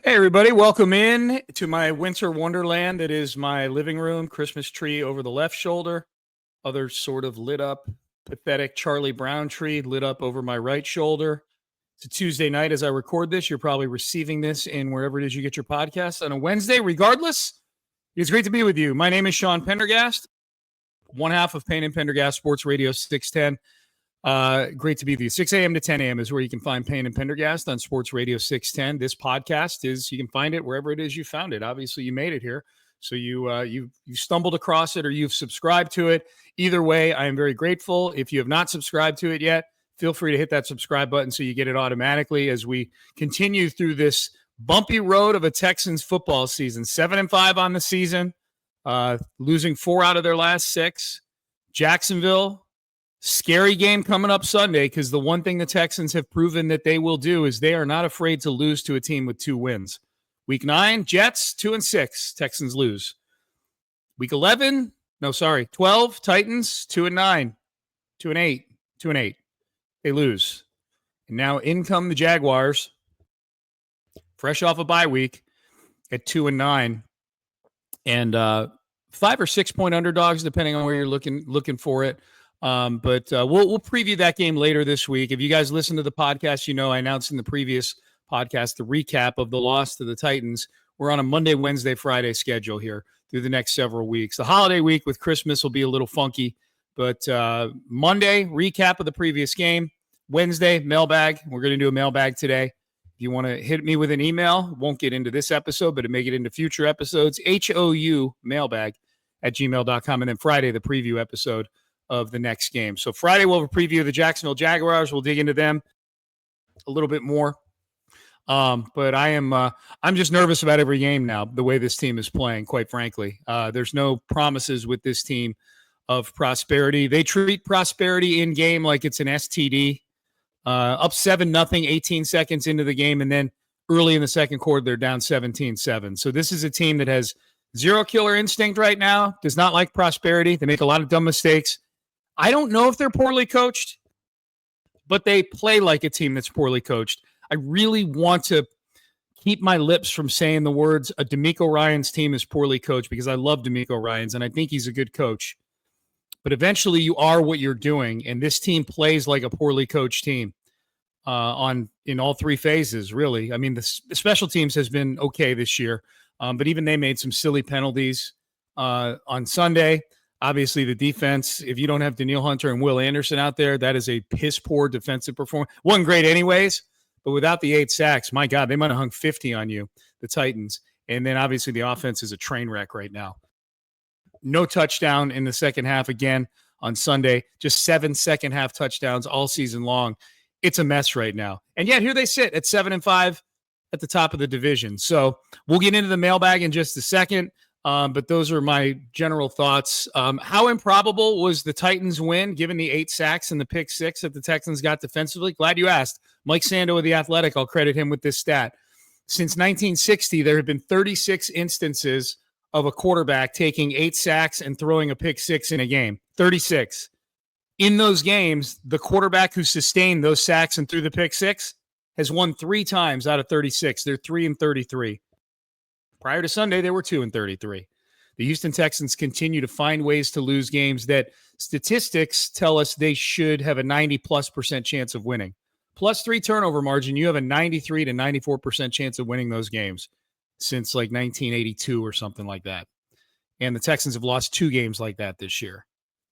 Hey, everybody. Welcome in to my winter wonderland. That is my living room, Christmas tree over the left shoulder, other sort of lit up, pathetic Charlie Brown tree lit up over my right shoulder. It's a Tuesday night as I record this. You're probably receiving this in wherever it is you get your podcasts on a Wednesday. Regardless, it's great to be with you. My name is Sean Pendergast, one half of Payne and Pendergast Sports Radio 610. Great to be with you. 6 a.m. to 10 a.m. is where you can find Payne and Pendergast on Sports Radio 610. This podcast you can find it wherever it is you found it. Obviously, you made it here. So you stumbled across it or you've subscribed to it. Either way, I am very grateful. If you have not subscribed to it yet, feel free to hit that subscribe button so you get it automatically as we continue through this bumpy road of a Texans football season. 7-5 on the season, losing 4 out of their last 6. Jacksonville, scary game coming up Sunday, because the one thing the Texans have proven that they will do is they are not afraid to lose to a team with 2 wins. Week 9, Jets, 2-6. Texans lose. Week 12, Titans, 2-9. 2-8. 2-8. They lose. And now in come the Jaguars, fresh off a bye week at 2-9. And 5 or 6 point underdogs, depending on where you're looking for it. But we'll preview that game later this week. If you guys listen to the podcast, you know I announced in the previous podcast the recap of the loss to the Titans. We're on a Monday, Wednesday, Friday schedule here through the next several weeks. The holiday week with Christmas will be a little funky, but Monday, recap of the previous game. Wednesday, mailbag. We're going to do a mailbag today. If you want to hit me with an email, won't get into this episode, but it may get into future episodes. HOU mailbag at gmail.com. And then Friday, the preview episode of the next game. So Friday, we'll have a preview of the Jacksonville Jaguars. We'll dig into them a little bit more. But I'm just nervous about every game now, the way this team is playing, quite frankly. There's no promises with this team of prosperity. They treat prosperity in game like it's an STD. Up 7-0, 18 seconds into the game, and then early in the second quarter, they're down 17-7. So this is a team that has zero killer instinct right now, does not like prosperity. They make a lot of dumb mistakes. I don't know if they're poorly coached, but they play like a team that's poorly coached. I really want to keep my lips from saying the words, a DeMeco Ryans team is poorly coached, because I love DeMeco Ryans, and I think he's a good coach. But eventually you are what you're doing, and this team plays like a poorly coached team in all 3 phases, really. I mean, the special teams has been okay this year, but even they made some silly penalties on Sunday. Obviously, the defense, if you don't have Danielle Hunter and Will Anderson out there, that is a piss-poor defensive performance. Wasn't great anyways, but without the 8 sacks, my God, they might have hung 50 on you, the Titans. And then obviously the offense is a train wreck right now. No touchdown in the second half again on Sunday. Just 7 second-half touchdowns all season long. It's a mess right now. And yet here they sit at 7-5 at the top of the division. So we'll get into the mailbag in just a second. But those are my general thoughts. How improbable was the Titans win, given the 8 sacks and the pick 6 that the Texans got defensively? Glad you asked. Mike Sando of The Athletic, I'll credit him with this stat. Since 1960, there have been 36 instances of a quarterback taking 8 sacks and throwing a pick 6 in a game. 36. In those games, the quarterback who sustained those sacks and threw the pick 6 has won 3 times out of 36. They're 3-33. Prior to Sunday, they were 2-33. The Houston Texans continue to find ways to lose games that statistics tell us they should have a 90+% chance of winning. +3 turnover margin, you have a 93 to 94% chance of winning those games since like 1982 or something like that. And the Texans have lost 2 games like that this year.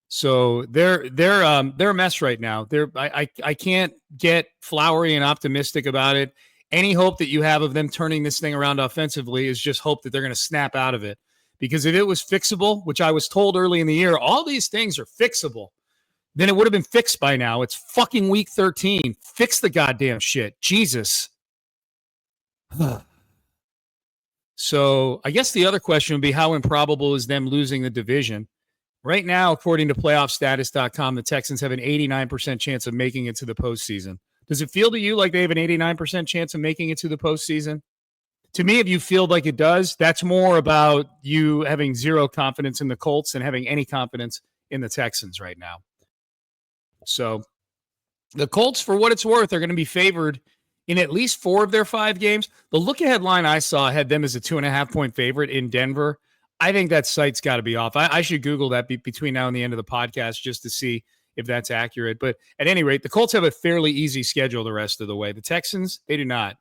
So they're a mess right now. I can't get flowery and optimistic about it. Any hope that you have of them turning this thing around offensively is just hope that they're going to snap out of it. Because if it was fixable, which I was told early in the year, all these things are fixable, then it would have been fixed by now. It's fucking week 13. Fix the goddamn shit. Jesus. So I guess the other question would be, how improbable is them losing the division? Right now, according to playoffstatus.com, the Texans have an 89% chance of making it to the postseason. Does it feel to you like they have an 89% chance of making it to the postseason? To me, if you feel like it does, that's more about you having zero confidence in the Colts than having any confidence in the Texans right now. So the Colts, for what it's worth, are going to be favored in at least 4 of their 5 games. The look-ahead line I saw had them as a 2.5-point favorite in Denver. I think that site's got to be off. I should Google that between now and the end of the podcast just to see if that's accurate. But at any rate, the Colts have a fairly easy schedule the rest of the way. The Texans, they do not.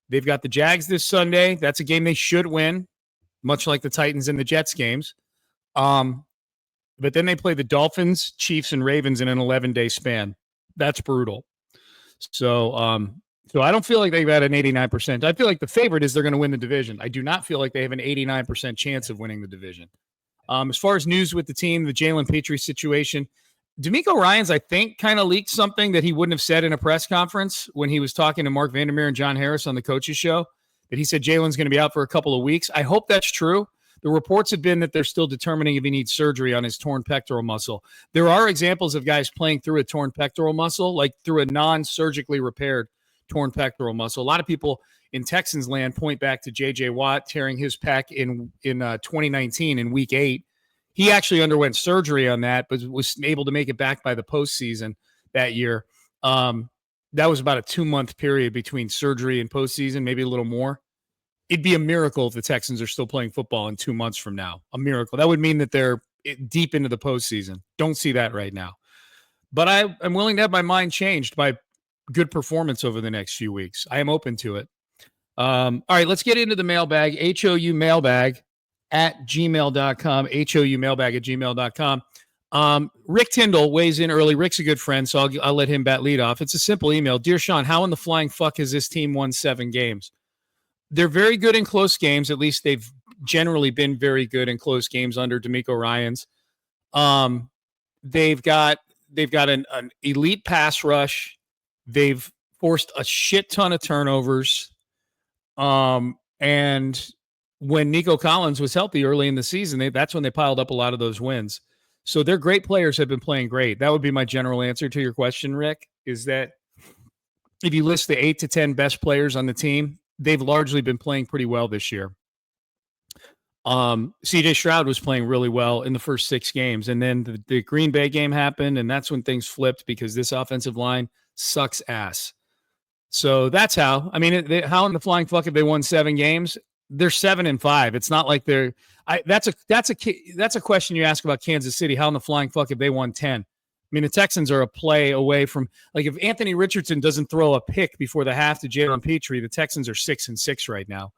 They've got the Jags this Sunday. That's a game they should win, much like the Titans and the Jets games. But then they play the Dolphins, Chiefs, and Ravens in an 11-day span. That's brutal. So I don't feel like they've had an 89%. I feel like the favorite is they're going to win the division. I do not feel like they have an 89% chance of winning the division. As far as news with the team, the Jalen Petrie situation, DeMeco Ryans, I think, kind of leaked something that he wouldn't have said in a press conference when he was talking to Mark Vandermeer and John Harris on the coaches show, that he said Jalen's going to be out for a couple of weeks. I hope that's true. The reports have been that they're still determining if he needs surgery on his torn pectoral muscle. There are examples of guys playing through a torn pectoral muscle, like through a non-surgically repaired torn pectoral muscle. A lot of people in Texans land point back to J.J. Watt tearing his pec in 2019 in week 8. He actually underwent surgery on that, but was able to make it back by the postseason that year. That was about a 2-month period between surgery and postseason, maybe a little more. It'd be a miracle if the Texans are still playing football in 2 months from now. A miracle. That would mean that they're deep into the postseason. Don't see that right now. But I'm willing to have my mind changed by good performance over the next few weeks. I am open to it. All right, let's get into the mailbag. HOU mailbag at gmail.com. HOU mailbag at gmail.com. Rick Tyndall weighs in early. Rick's a good friend, so I'll let him bat lead off. It's a simple email. Dear Sean, how in the flying fuck has this team won 7 games? They're very good in close games. At least they've generally been very good in close games under DeMeco Ryans. They've got an elite pass rush. They've forced a shit ton of turnovers. And when Nico Collins was healthy early in the season, that's when they piled up a lot of those wins. So their great players have been playing great. That would be my general answer to your question, Rick, is that if you list the 8 to 10 best players on the team, they've largely been playing pretty well this year. CJ Stroud was playing really well in the first 6 games. And then the Green Bay game happened, and that's when things flipped because this offensive line sucks ass. So that's how. I mean, how in the flying fuck have they won 7 games? They're 7-5. It's not like they're. That's a question you ask about Kansas City. How in the flying fuck have they won 10? I mean, the Texans are a play away from, like, if Anthony Richardson doesn't throw a pick before the half to Jalen Petrie, the Texans are 6-6 right now.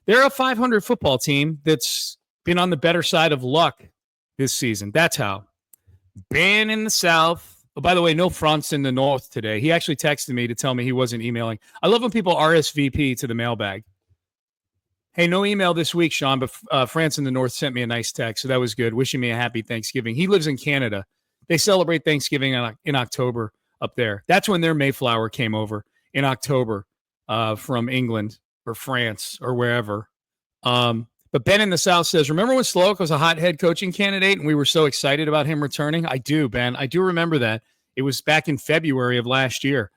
They're a 500 football team that's been on the better side of luck this season. That's how. Ben in the South. Oh, by the way, no France in the North today. He actually texted me to tell me he wasn't emailing. I love when people RSVP to the mailbag. Hey, no email this week, Sean, but France in the North sent me a nice text, so that was good. Wishing me a happy Thanksgiving. He lives in Canada. They celebrate Thanksgiving in October up there. That's when their Mayflower came over in October from England or France or wherever. But Ben in the South says, remember when Slowick was a hot head coaching candidate and we were so excited about him returning? I do, Ben. I do remember that. It was back in February of last year.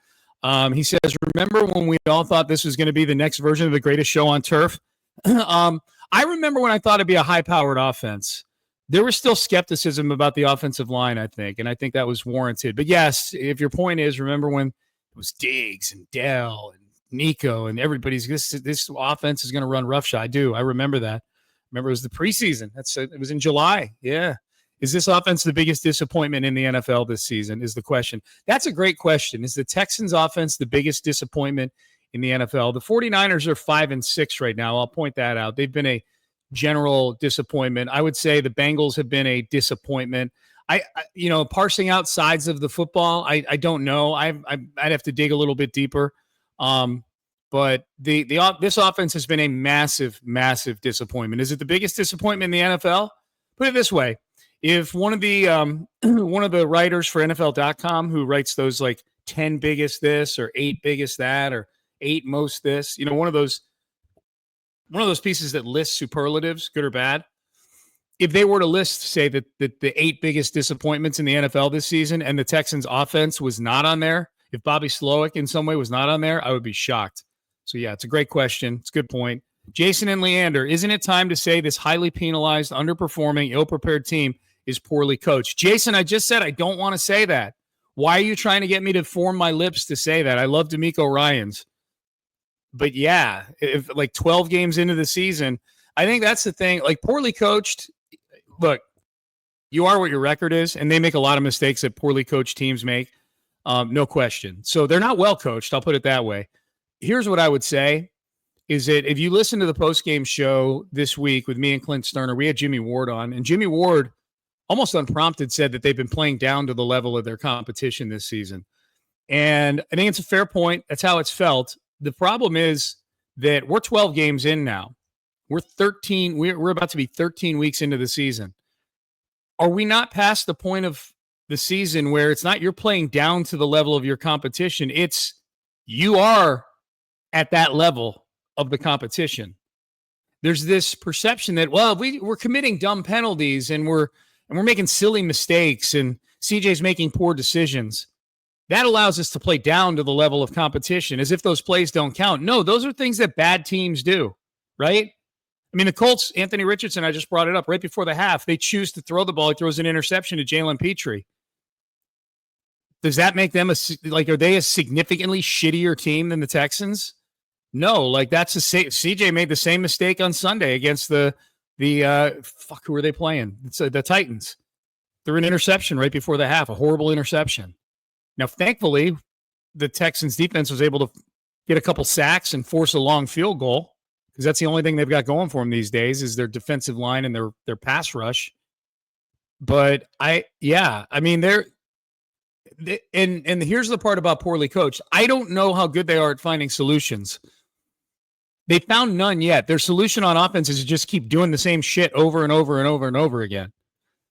He says, remember when we all thought this was going to be the next version of the greatest show on turf? I remember when I thought it'd be a high-powered offense. There was still skepticism about the offensive line, I think, and I think that was warranted. But yes, if your point is, remember when it was Diggs and Dell and Nico and everybody's this offense is going to run roughshod. I do. I remember that. Remember, it was the preseason. It was in July. Yeah. Is this offense the biggest disappointment in the NFL this season is the question. That's a great question. Is the Texans offense the biggest disappointment in the NFL? The 49ers are 5-6 right now. I'll point that out. They've been a general disappointment. I would say the Bengals have been a disappointment. I parsing out sides of the football, I don't know. I'd have to dig a little bit deeper. But this offense has been a massive, massive disappointment. Is it the biggest disappointment in the NFL? Put it this way. If one of the writers for NFL.com who writes those like 10 biggest this or 8 biggest that or 8 most this, one of those pieces that lists superlatives, good or bad, if they were to list, say, that the 8 biggest disappointments in the NFL this season and the Texans offense was not on there, if Bobby Slowick in some way was not on there, I would be shocked. So, yeah, it's a great question. It's a good point. Jason and Leander, isn't it time to say this highly penalized, underperforming, ill-prepared team is poorly coached? Jason, I just said I don't want to say that. Why are you trying to get me to form my lips to say that? I love DeMeco Ryans. But yeah, if like 12 games into the season, I think that's the thing. Like poorly coached, look, you are what your record is, and they make a lot of mistakes that poorly coached teams make. No question. So they're not well coached. I'll put it that way. Here's what I would say is that if you listen to the post-game show this week with me and Clint Stoerner, we had Jimmy Ward on, and Jimmy Ward almost unprompted said that they've been playing down to the level of their competition this season. And I think it's a fair point. That's how it's felt. The problem is that we're 12 games in now. We're 13. We're about to be 13 weeks into the season. Are we not past the point of the season where it's not you're playing down to the level of your competition? It's you are at that level of the competition. There's this perception that, well, we're committing dumb penalties and we're making silly mistakes and CJ's making poor decisions. That allows us to play down to the level of competition as if those plays don't count. No, those are things that bad teams do, right? I mean, the Colts, Anthony Richardson, I just brought it up right before the half. They choose to throw the ball. He throws an interception to Jalen Petrie. Does that make them are they a significantly shittier team than the Texans? No, like that's CJ made the same mistake on Sunday against who were they playing? It's the Titans. Threw an interception right before the half, a horrible interception. Now, thankfully, the Texans defense was able to get a couple sacks and force a long field goal because that's the only thing they've got going for them these days is their defensive line and their pass rush. But and here's the part about poorly coached. I don't know how good they are at finding solutions. They found none yet. Their solution on offense is to just keep doing the same shit over and over and over and over again.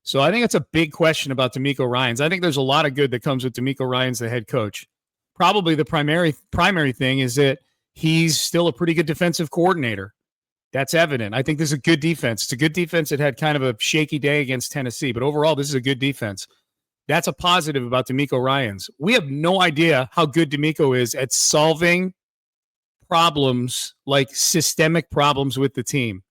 So I think it's a big question about DeMeco Ryans. I think there's a lot of good that comes with DeMeco Ryans, the head coach. Probably the primary thing is that he's still a pretty good defensive coordinator. That's evident. I think this is a good defense. It's a good defense that had kind of a shaky day against Tennessee, but overall, this is a good defense. That's a positive about DeMeco Ryans. We have no idea how good DeMeco is at solving problems, like systemic problems with the team.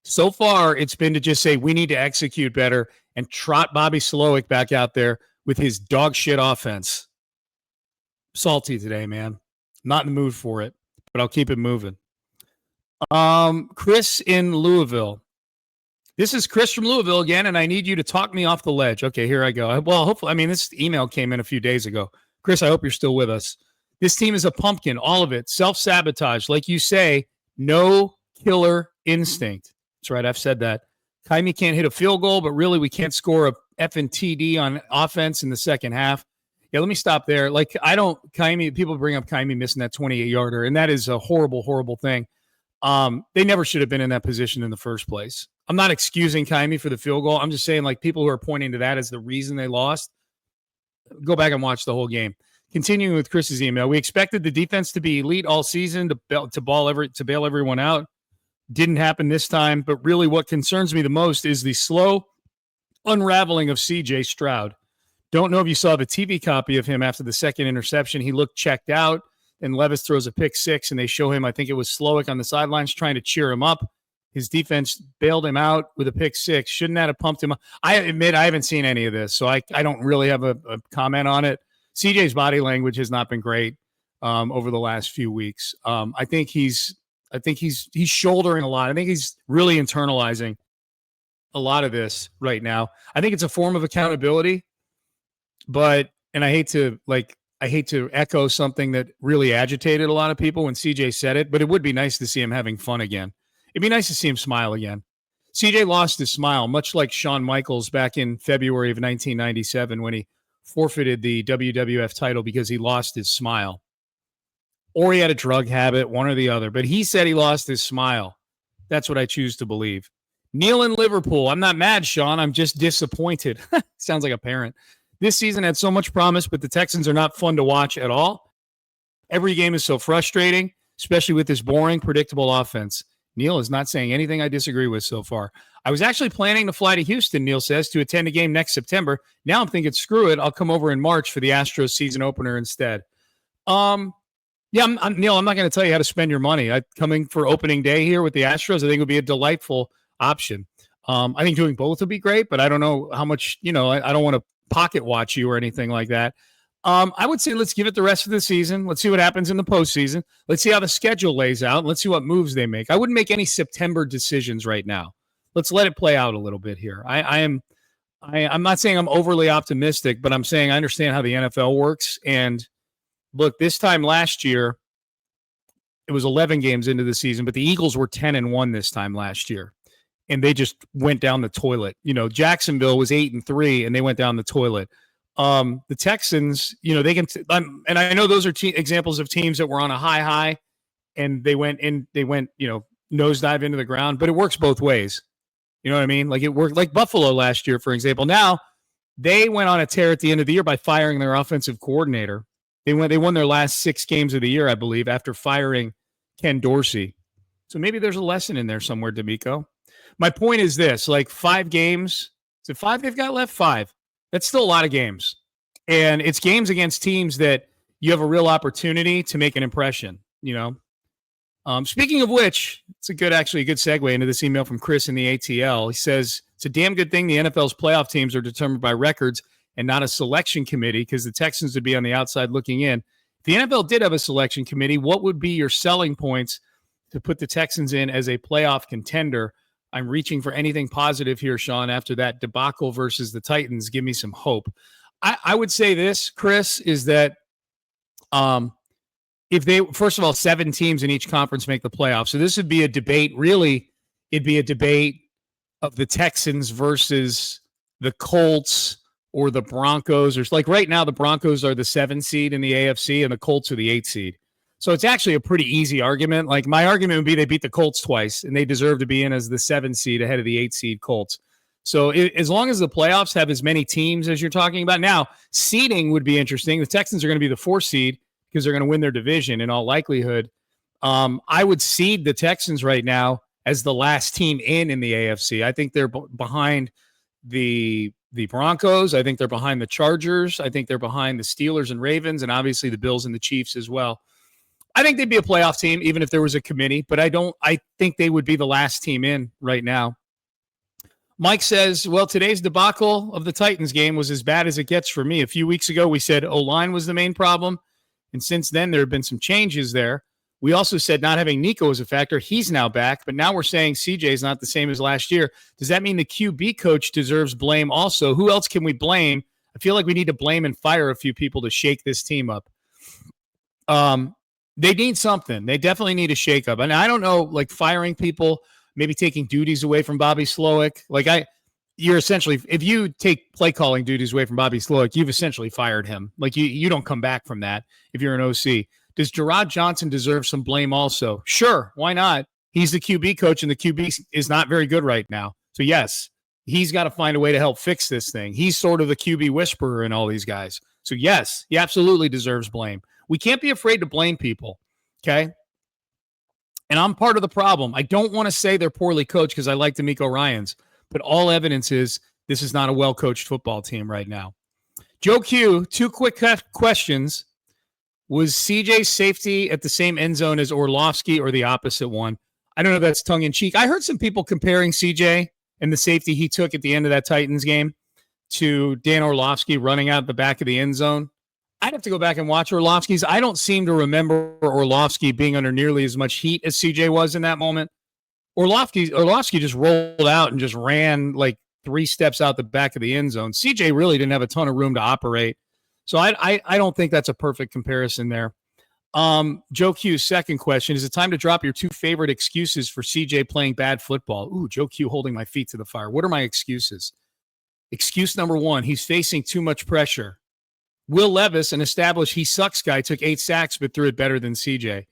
So far, it's been to just say we need to execute better and trot Bobby Slowick back out there with his dog shit offense. Salty today, man. Not in the mood for it, but I'll keep it moving. Chris in Louisville. This is Chris from Louisville again, and I need you to talk me off the ledge. Okay, here I go. Well, hopefully, this email came in a few days ago. Chris, I hope you're still with us. This team is a pumpkin, all of it. Self-sabotage. Like you say, no killer instinct. That's right, I've said that. Kaimi can't hit a field goal, but really we can't score a effing TD on offense in the second half. Yeah, let me stop there. People bring up Kaimi missing that 28-yarder, and that is a horrible, horrible thing. They never should have been in that position in the first place. I'm not excusing Kaimi for the field goal. I'm just saying, people who are pointing to that as the reason they lost, go back and watch the whole game. Continuing with Chris's email, we expected the defense to be elite all season to bail everyone out. Didn't happen this time, but really what concerns me the most is the slow unraveling of C.J. Stroud. Don't know if you saw the TV copy of him after the second interception. He looked checked out, and Levis throws a pick six, and they show him, I think it was Slowick on the sidelines trying to cheer him up. His defense bailed him out with a pick six. Shouldn't that have pumped him up? I admit I haven't seen any of this, so I don't really have a comment on it. CJ's body language has not been great over the last few weeks. I think he's shouldering a lot. I think he's really internalizing a lot of this right now. I think it's a form of accountability, and I hate to echo something that really agitated a lot of people when CJ said it, but it would be nice to see him having fun again. It'd be nice to see him smile again. CJ lost his smile, much like Shawn Michaels back in February of 1997 when he forfeited the WWF title because he lost his smile. Or he had a drug habit, one or the other. But he said he lost his smile. That's what I choose to believe. Neil in Liverpool. I'm not mad, Sean. I'm just disappointed. Sounds like a parent. This season had so much promise, but the Texans are not fun to watch at all. Every game is so frustrating, especially with this boring, predictable offense. Neil is not saying anything I disagree with so far. I was actually planning to fly to Houston, Neil says, to attend a game next September. Now I'm thinking, screw it. I'll come over in March for the Astros season opener instead. Yeah, Neil, I'm not going to tell you how to spend your money. Coming for opening day here with the Astros, I think would be a delightful option. I think doing both would be great, but I don't know how much, I don't want to pocket watch you or anything like that. I would say let's give it the rest of the season. Let's see what happens in the postseason. Let's see how the schedule lays out. Let's see what moves they make. I wouldn't make any September decisions right now. Let's let it play out a little bit here. I'm not saying I'm overly optimistic, but I'm saying I understand how the NFL works. And look, this time last year, it was 11 games into the season, but the Eagles were 10-1 this time last year. And they just went down the toilet. Jacksonville was 8-3, and they went down the toilet. The Texans, they can, and I know those are examples of teams that were on a high, and they went, nosedive into the ground, but it works both ways. You know what I mean? Like it worked like Buffalo last year, for example. Now they went on a tear at the end of the year by firing their offensive coordinator. They won their last 6 games of the year, I believe, after firing Ken Dorsey. So maybe there's a lesson in there somewhere, D'Amico. My point is this, like 5 games. Is it 5 they've got left? 5. That's still a lot of games. And it's games against teams that you have a real opportunity to make an impression, Speaking of which, it's a good segue into this email from Chris in the ATL. He says, it's a damn good thing the NFL's playoff teams are determined by records and not a selection committee, because the Texans would be on the outside looking in. If the NFL did have a selection committee, what would be your selling points to put the Texans in as a playoff contender? I'm reaching for anything positive here, Sean, after that debacle versus the Titans. Give me some hope. I would say this, Chris, is that if they, first of all, 7 teams in each conference make the playoffs. So this would be a debate. Really, it'd be a debate of the Texans versus the Colts or the Broncos. Or like right now, the Broncos are the 7 seed in the AFC and the Colts are the 8 seed. So it's actually a pretty easy argument. Like my argument would be they beat the Colts twice and they deserve to be in as the 7 seed ahead of the 8 seed Colts. So as long as the playoffs have as many teams as you're talking about now, seeding would be interesting. The Texans are going to be the 4 seed because they're going to win their division in all likelihood. I would seed the Texans right now as the last team in the AFC. I think they're behind the Broncos. I think they're behind the Chargers. I think they're behind the Steelers and Ravens, and obviously the Bills and the Chiefs as well. I think they'd be a playoff team even if there was a committee, but I think they would be the last team in right now. Mike says, well, today's debacle of the Titans game was as bad as it gets for me. A few weeks ago, we said O-line was the main problem, and since then there have been some changes there. We also said not having Nico was a factor. He's now back, but now we're saying CJ is not the same as last year. Does that mean the QB coach deserves blame also? Who else can we blame? I feel like we need to blame and fire a few people to shake this team up. They need something. They definitely need a shakeup. And I don't know, like firing people, maybe taking duties away from Bobby Slowick. You're essentially, if you take play calling duties away from Bobby Slowick, you've essentially fired him. Like you don't come back from that if you're an OC. Does Gerard Johnson deserve some blame also? Sure. Why not? He's the QB coach and the QB is not very good right now. So yes, he's got to find a way to help fix this thing. He's sort of the QB whisperer in all these guys. So yes, he absolutely deserves blame. We can't be afraid to blame people, okay? And I'm part of the problem. I don't want to say they're poorly coached because I like D'Amico Ryans, but all evidence is this is not a well-coached football team right now. Joe Q, 2 quick questions. Was CJ's safety at the same end zone as Orlovsky or the opposite one? I don't know if that's tongue-in-cheek. I heard some people comparing CJ and the safety he took at the end of that Titans game to Dan Orlovsky running out the back of the end zone. I'd have to go back and watch Orlovsky's. I don't seem to remember Orlovsky being under nearly as much heat as CJ was in that moment. Orlovsky just rolled out and just ran like 3 steps out the back of the end zone. CJ really didn't have a ton of room to operate. So I don't think that's a perfect comparison there. Joe Q's second question, is it time to drop your 2 favorite excuses for CJ playing bad football? Ooh, Joe Q holding my feet to the fire. What are my excuses? Excuse number 1, he's facing too much pressure. Will Levis, an established he sucks guy, took 8 sacks but threw it better than CJ.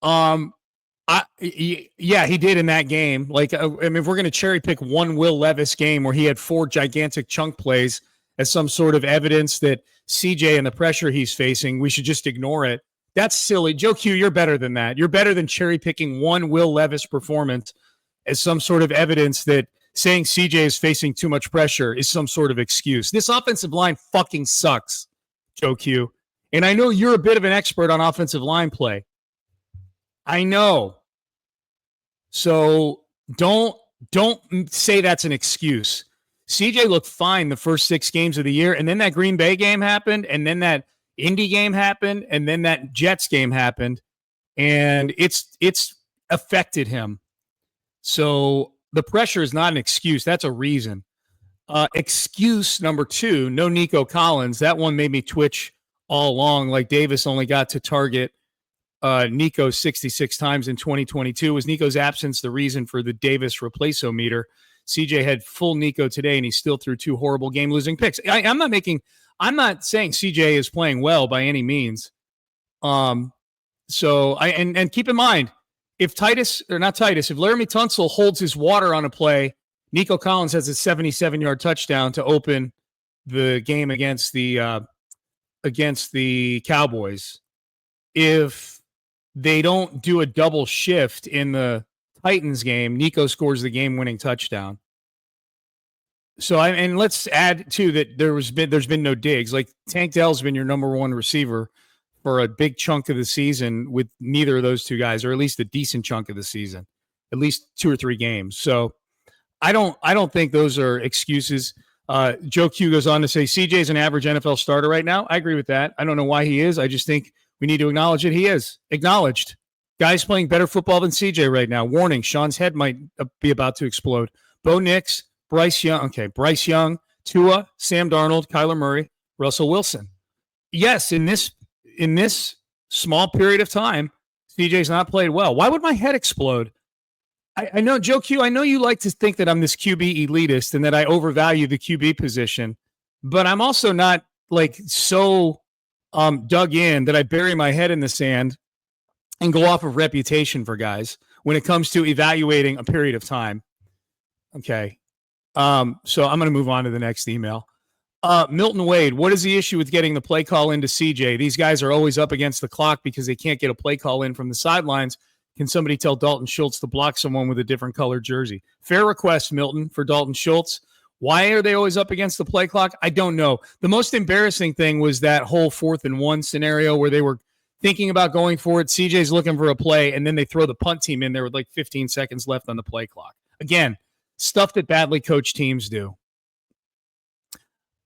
Yeah, he did in that game. Like, I mean, if we're going to cherry pick one Will Levis game where he had 4 gigantic chunk plays as some sort of evidence that CJ and the pressure he's facing, we should just ignore it. That's silly. Joe Q, you're better than that. You're better than cherry picking one Will Levis performance as some sort of evidence that saying CJ is facing too much pressure is some sort of excuse. This offensive line fucking sucks, Joe Q. And I know you're a bit of an expert on offensive line play. I know. So don't say that's an excuse. CJ looked fine the first 6 games of the year, and then that Green Bay game happened, and then that Indy game happened, and then that Jets game happened, and it's affected him. So the pressure is not an excuse. That's a reason. Excuse number 2, no Nico Collins. That one made me twitch all along. Like Davis only got to target Nico 66 times in 2022. Was Nico's absence the reason for the Davis replace-o-meter? CJ had full Nico today, and he still threw 2 horrible game-losing picks. I'm not saying CJ is playing well by any means. So keep in mind, if Laramie Tunsil holds his water on a play, Nico Collins has a 77-yard touchdown to open the game against the Cowboys. If they don't do a double shift in the Titans game, Nico scores the game-winning touchdown. So and let's add too that there's been no Diggs. Like Tank Dell's been your number 1 receiver for a big chunk of the season with neither of those two guys, or at least a decent chunk of the season, at least 2 or 3 games. So I don't think those are excuses. Joe Q goes on to say CJ is an average NFL starter right now. I agree with that. I don't know why he is. I just think we need to acknowledge that he is. Acknowledged. Guys playing better football than CJ right now. Warning, Sean's head might be about to explode. Bo Nix, Bryce Young, Tua, Sam Darnold, Kyler Murray, Russell Wilson. Yes, in this small period of time, CJ's not played well. Why would my head explode? I know, Joe Q, I know you like to think that I'm this QB elitist and that I overvalue the QB position, but I'm also not like so dug in that I bury my head in the sand and go off of reputation for guys when it comes to evaluating a period of time. Okay. So I'm going to move on to the next email. Milton Wade, what is the issue with getting the play call into CJ? These guys are always up against the clock because they can't get a play call in from the sidelines. Can somebody tell Dalton Schultz to block someone with a different colored jersey? Fair request, Milton, for Dalton Schultz. Why are they always up against the play clock? I don't know. The most embarrassing thing was that whole 4th and 1 scenario where they were thinking about going for it. CJ's looking for a play, and then they throw the punt team in there with like 15 seconds left on the play clock. Again, stuff that badly coached teams do.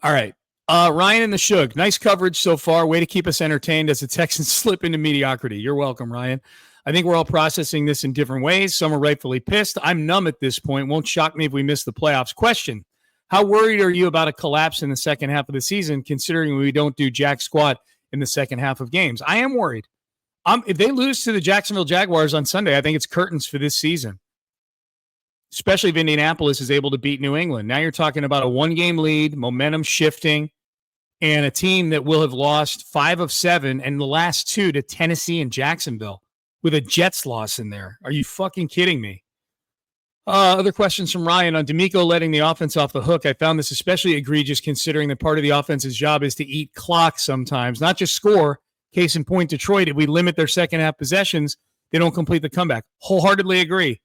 All right. Ryan and the Shug. Nice coverage so far. Way to keep us entertained as the Texans slip into mediocrity. You're welcome, Ryan. I think we're all processing this in different ways. Some are rightfully pissed. I'm numb at this point. Won't shock me if we miss the playoffs. Question: how worried are you about a collapse in the second half of the season, considering we don't do jack squat in the second half of games? I am worried. If they lose to the Jacksonville Jaguars on Sunday, I think it's curtains for this season, especially if Indianapolis is able to beat New England. Now you're talking about a 1-game lead, momentum shifting, and a team that will have lost 5 of 7 and the last 2 to Tennessee and Jacksonville with a Jets loss in there. Are you fucking kidding me? Other questions from Ryan on D'Amico letting the offense off the hook. I found this especially egregious considering that part of the offense's job is to eat clock sometimes, not just score. Case in point, Detroit, if we limit their second half possessions, they don't complete the comeback. Wholeheartedly agree.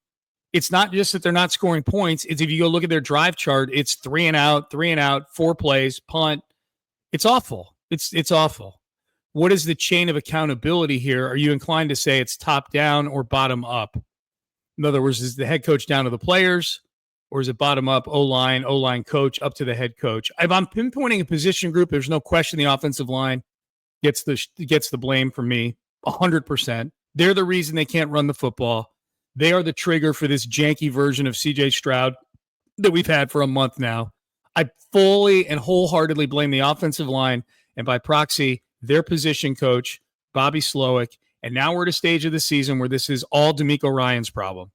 It's not just that they're not scoring points. It's if you go look at their drive chart, it's 3 and out, 4 plays, punt. It's awful. It's awful. What is the chain of accountability here? Are you inclined to say it's top down or bottom up? In other words, is the head coach down to the players, or is it bottom up, O-line coach up to the head coach? If I'm pinpointing a position group, there's no question the offensive line gets the blame for me 100%. They're the reason they can't run the football. They are the trigger for this janky version of C.J. Stroud that we've had for a month now. I fully and wholeheartedly blame the offensive line, and by proxy, their position coach, Bobby Slowick. And now we're at a stage of the season where this is all D'Amico Ryan's problem.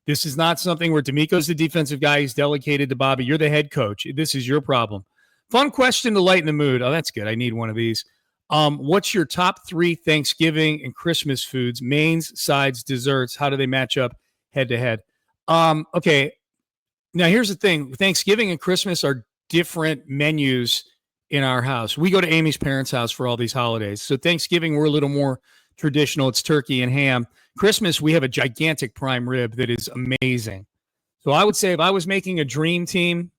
This is not something where D'Amico's the defensive guy. He's delegated to Bobby. You're the head coach. This is your problem. Fun question to lighten the mood. Oh, that's good. I need one of these. What's your top 3 Thanksgiving and Christmas foods, mains, sides, desserts? How do they match up head to head? Okay. Now, here's the thing. Thanksgiving and Christmas are different menus in our house. We go to Amy's parents' house for all these holidays. So Thanksgiving, we're a little more traditional. It's turkey and ham. Christmas, we have a gigantic prime rib that is amazing. So I would say if I was making a dream team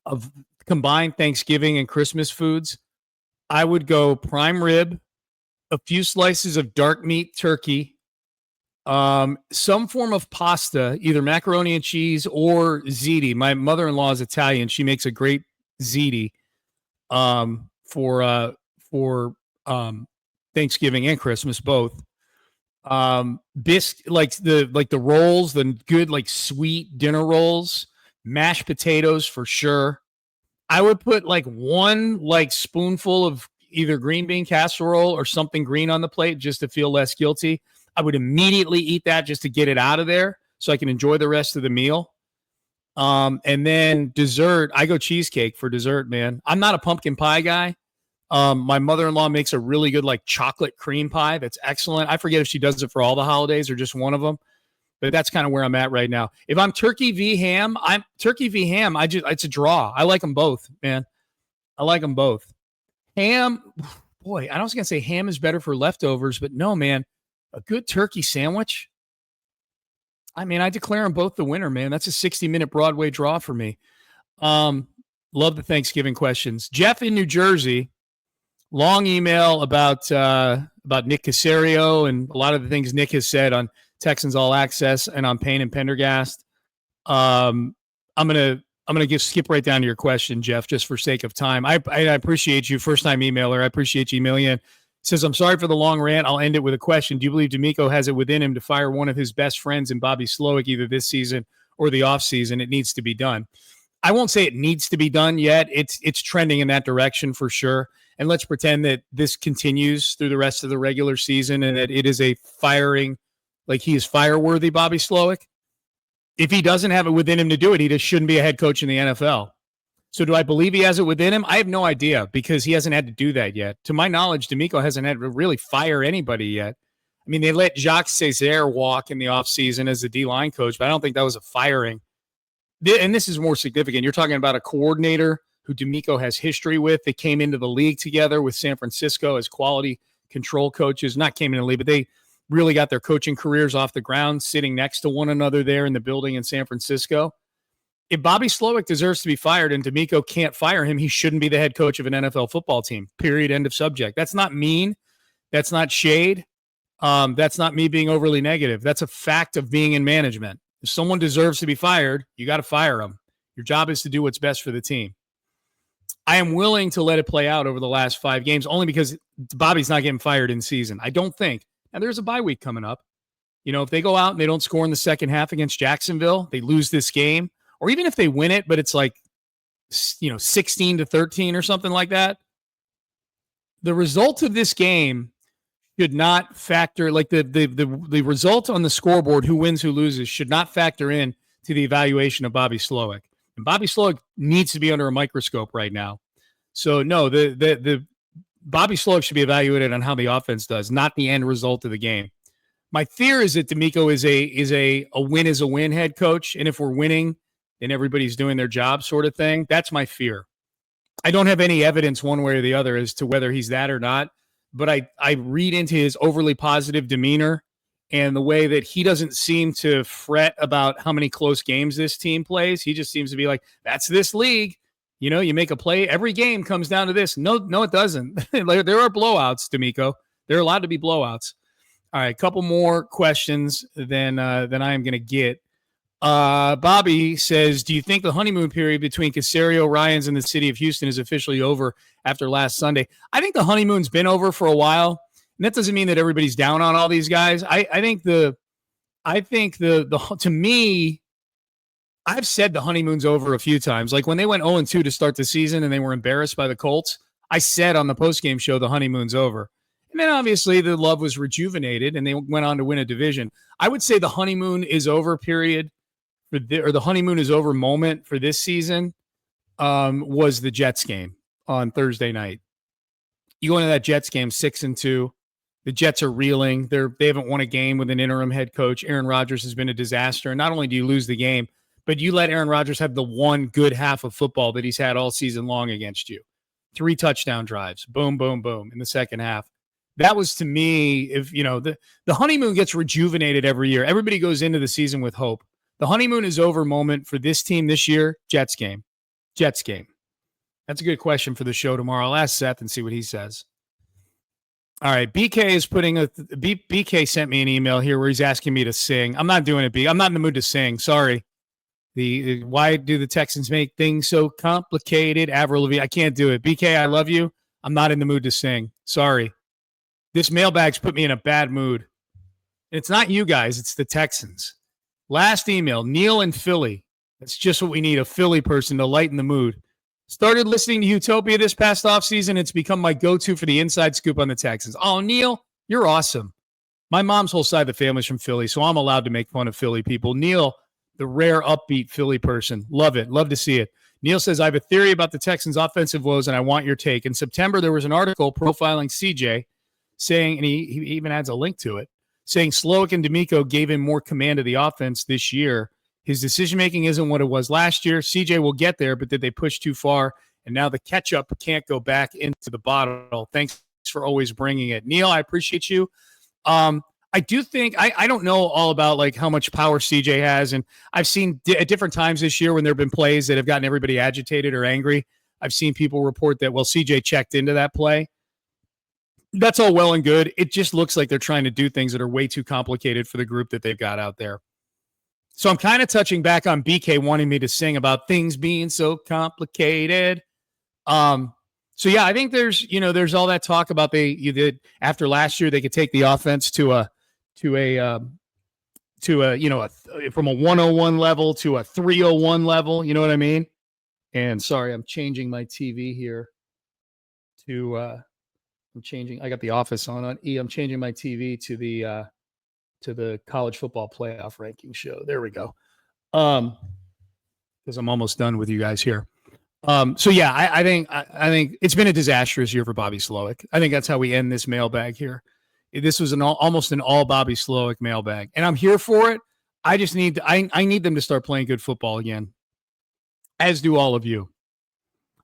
of combined Thanksgiving and Christmas foods, I would go prime rib, a few slices of dark meat turkey, some form of pasta, either macaroni and cheese or ziti. My mother-in-law is Italian. She makes a great ziti for Thanksgiving and Christmas both. Like the rolls, the good like sweet dinner rolls, mashed potatoes for sure. I would put like one like spoonful of either green bean casserole or something green on the plate just to feel less guilty. I would immediately eat that just to get it out of there so I can enjoy the rest of the meal. And then dessert, I go cheesecake for dessert, man. I'm not a pumpkin pie guy. My mother-in-law makes a really good like chocolate cream pie that's excellent. I forget if she does it for all the holidays or just one of them, but that's kind of where I'm at right now. If I'm turkey v ham, it's a draw. I like them both, man. I like them both. Ham, boy, I was going to say ham is better for leftovers, but no, man, a good turkey sandwich. I mean, I declare them both the winner, man. That's a 60-minute Broadway draw for me. Love the Thanksgiving questions. Jeff in New Jersey, long email about Nick Caserio and a lot of the things Nick has said on Texans All Access and on Payne and Pendergast. I'm gonna skip right down to your question, Jeff, just for sake of time. I appreciate you, first time emailer. I appreciate you emailing in. Says, I'm sorry for the long rant. I'll end it with a question. Do you believe DeMeco has it within him to fire one of his best friends in Bobby Slowick either this season or the offseason? It needs to be done. I won't say it needs to be done yet. It's trending in that direction for sure. And let's pretend that this continues through the rest of the regular season and that it is a firing, like he is fire-worthy, Bobby Slowick. If he doesn't have it within him to do it, he just shouldn't be a head coach in the NFL. So do I believe he has it within him? I have no idea because he hasn't had to do that yet. To my knowledge, DeMeco hasn't had to really fire anybody yet. I mean, they let Jacques Césaire walk in the offseason as the D-line coach, but I don't think that was a firing. And this is more significant. You're talking about a coordinator who DeMeco has history with. They came into the league together with San Francisco as quality control coaches. Not came into the league, but they really got their coaching careers off the ground sitting next to one another there in the building in San Francisco. If Bobby Slowick deserves to be fired and DeMeco can't fire him, he shouldn't be the head coach of an NFL football team, period, end of subject. That's not mean. That's not shade. That's not me being overly negative. That's a fact of being in management. If someone deserves to be fired, you got to fire them. Your job is to do what's best for the team. I am willing to let it play out over the last 5 games only because Bobby's not getting fired in season. I don't think. And there's a bye week coming up. You know, if they go out and they don't score in the second half against Jacksonville, they lose this game, or even if they win it, but it's like, 16-13 or something like that. The result of this game should not factor, like the result on the scoreboard, who wins, who loses, should not factor in to the evaluation of Bobby Slowick. And Bobby Slowick needs to be under a microscope right now. So no, the Bobby Slowick should be evaluated on how the offense does, not the end result of the game. My fear is that DeMeco is a win is a win head coach, and if we're winning, then everybody's doing their job sort of thing. That's my fear. I don't have any evidence one way or the other as to whether he's that or not, but I read into his overly positive demeanor and the way that he doesn't seem to fret about how many close games this team plays. He just seems to be like, that's this league. You know, you make a play, every game comes down to this. No, it doesn't. There are blowouts, DeMeco. There are allowed to be blowouts. All right, a couple more questions than I am going to get. Bobby says, do you think the honeymoon period between Caserio, Ryans, and the city of Houston is officially over after last Sunday? I think the honeymoon's been over for a while, and that doesn't mean that everybody's down on all these guys. I think to me, I've said the honeymoon's over a few times. Like when they went 0-2 to start the season and they were embarrassed by the Colts, I said on the postgame show the honeymoon's over. And then obviously the love was rejuvenated and they went on to win a division. I would say the honeymoon is over period or the honeymoon is over moment for this season was the Jets game on Thursday night. You go into that Jets game 6-2. The Jets are reeling. They haven't won a game with an interim head coach. Aaron Rodgers has been a disaster. And not only do you lose the game, but you let Aaron Rodgers have the one good half of football that he's had all season long against you. 3 touchdown drives. Boom, boom, boom in the second half. That was, to me, if the honeymoon gets rejuvenated every year. Everybody goes into the season with hope. The honeymoon is over moment for this team this year. Jets game. That's a good question for the show tomorrow. I'll ask Seth and see what he says. All right, BK sent me an email here where he's asking me to sing. I'm not doing it, B. I'm not in the mood to sing. Sorry. Why do the Texans make things so complicated? Avril Lavigne. I can't do it. BK, I love you. I'm not in the mood to sing. Sorry. This mailbag's put me in a bad mood. It's not you guys. It's the Texans. Last email, Neil in Philly. That's just what we need, a Philly person to lighten the mood. Started listening to Utopia this past offseason. It's become my go-to for the inside scoop on the Texans. Oh, Neil, you're awesome. My mom's whole side of the family's from Philly, so I'm allowed to make fun of Philly people. Neil, the rare upbeat Philly person. Love it. Love to see it. Neil says, I have a theory about the Texans' offensive woes, and I want your take. In September, there was an article profiling CJ saying, and he even adds a link to it, saying Slowick and D'Amico gave him more command of the offense this year. His decision-making isn't what it was last year. CJ will get there, but did they push too far? And now the ketchup can't go back into the bottle. Thanks for always bringing it. Neil, I appreciate you. I do think I don't know all about like how much power CJ has, and I've seen at different times this year when there have been plays that have gotten everybody agitated or angry. I've seen people report that, well, CJ checked into that play. That's all well and good. It just looks like they're trying to do things that are way too complicated for the group that they've got out there. So I'm kind of touching back on BK wanting me to sing about things being so complicated. So yeah, I think there's all that talk about after last year they could take the offense from a 101 level to a 301 level. You know what I mean? And sorry, I'm changing my TV here I got the Office on E. I'm changing my TV to the college football playoff ranking show. There we go. Because I'm almost done with you guys here. So yeah, I think it's been a disastrous year for Bobby Slowick. I think that's how we end this mailbag here. This was almost an all Bobby Slowick mailbag, and I'm here for it. I just need I need them to start playing good football again, as do all of you.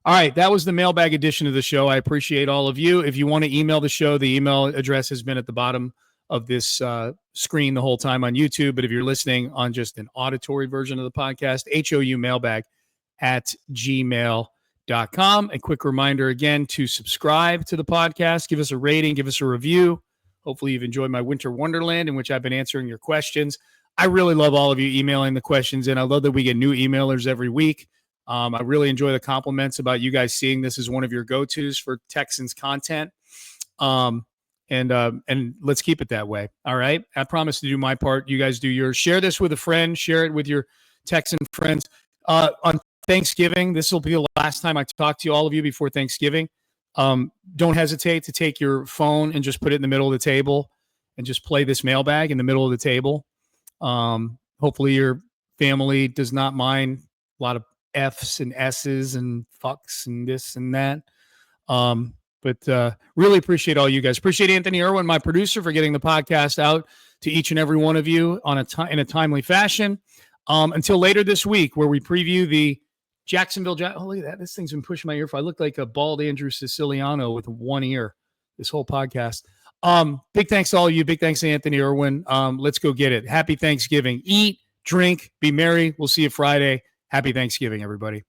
All right, that was the mailbag edition of the show. I appreciate all of you. If you want to email the show, the email address has been at the bottom of this screen the whole time on YouTube. But if you're listening on just an auditory version of the podcast, houmailbag@gmail.com. A quick reminder again to subscribe to the podcast, give us a rating, give us a review. Hopefully you've enjoyed my Winter Wonderland in which I've been answering your questions. I really love all of you emailing the questions, and I love that we get new emailers every week. I really enjoy the compliments about you guys seeing this as one of your go-tos for Texans content. And let's keep it that way. All right. I promise to do my part. You guys do yours. Share this with a friend. Share it with your Texan friends. On Thanksgiving, this will be the last time I talk to all of you before Thanksgiving. Don't hesitate to take your phone and just put it in the middle of the table and just play this mailbag in the middle of the table. Hopefully your family does not mind a lot of F's and S's and fucks and this and that. But really appreciate all you guys. Appreciate Anthony Irwin, my producer, for getting the podcast out to each and every one of you in a timely fashion. Until later this week, where we preview the Jacksonville. Oh, look at that. This thing's been pushing my ear. I look like a bald Andrew Siciliano with one ear this whole podcast. Big thanks to all of you. Big thanks to Anthony Irwin. Let's go get it. Happy Thanksgiving. Eat, drink, be merry. We'll see you Friday. Happy Thanksgiving, everybody.